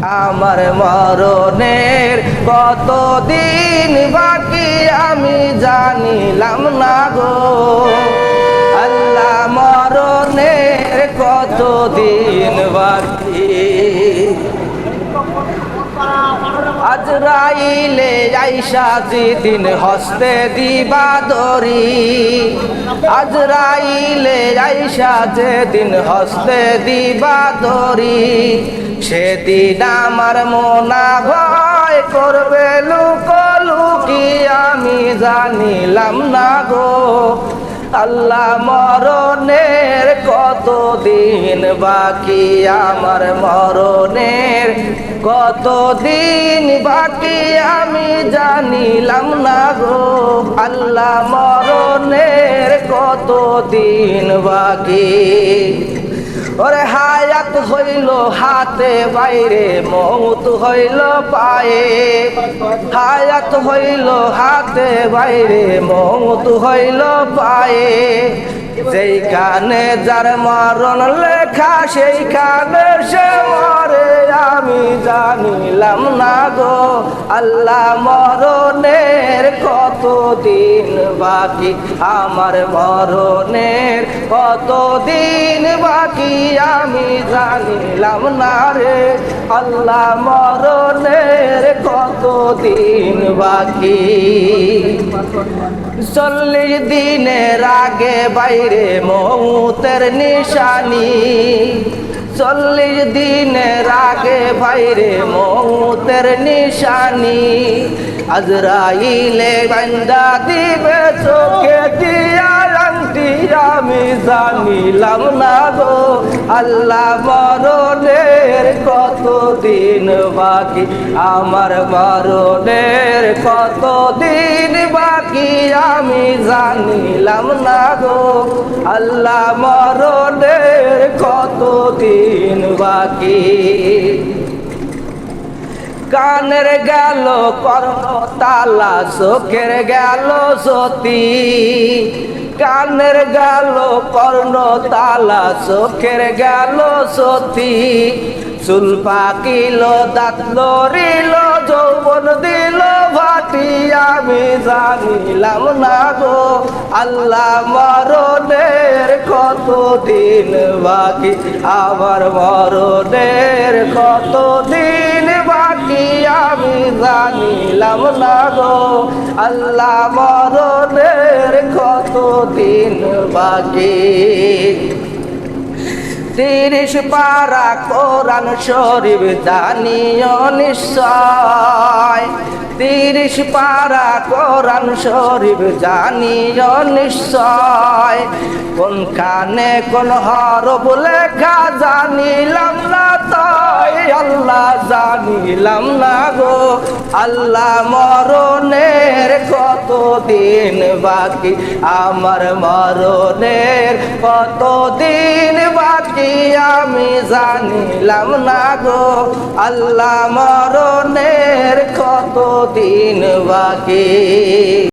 আমার মরণের কতদিন বাকি আমি জানিলাম না গো আল্লাহ মরণের কতদিন বাকি আজরাইলে আইসা যেদিন হস্তে দিবা দরি আজরাইলে আইসা যেদিন হস্তে দিবা দরি সেদিন আমার মনা ভয় করবে লুকোলুকি আমি জানিলাম না গো আল্লাহ মরণের কতদিন বাকি আমার মরণের কতদিন বাকি আমি জানিলাম না গো আল্লাহ মরণের কতদিন বাকি ওরে হায়াত হইল হাতে বাইরে মৌত হইল পায়ে হায়াত হইল হাতে বাইরে মৌত হইল পায়ে যেইখানে যার মরণ লেখা সেইখানে সে মরে আমি জানিলাম না গো আল্লাহ মরণের কতদিন বাকি আমার মরণের কতদিন বাকি আমি জানিলাম না রে আল্লাহ মরণের কতদিন বাকি 40 দিনের আগে বাইরে মৌতের নিশানি 40 দিনের আগে বাইরে মৌতের নিশানি আজরাইলে বান্দা দিবে চোখে দিয়া আংটি আমি জানিলাম না গো আল্লাহ মরণের কতদিন বাকি আমার মরণের কতদিন বাকি আমি জানিলাম না গো আল্লাহ মরণের কতদিন বাকি কানের গেল কর্ণ তালা চোখের গেল সতী কানের গেল কর্ণ তালা চোখের গেল সতী চুল পাকিল দাঁত লড়িল যৌবন দিল ভাটি আমি জানিলাম না গো আল্লাহ মরণের কতদিন বাকি আমার মরণের কতদিন বাকি আমি জানিলাম না গো আল্লাহ মরণের কতদিন বাকি 30 পারা কোরআন শরীফ জানিও নিশ্চয় 30 পারা কোরআন শরীফ জানিও নিশ্চয় কোনখানে কোন হরফ লেখা জানিলাম না তাই আল্লাহ জানিলাম না গো আল্লাহ মরণের কতদিন বাকি আমার মরণের কতদিন বাকি আমি জানিলাম না গো আল্লাহ মরণের কতদিন বাকি।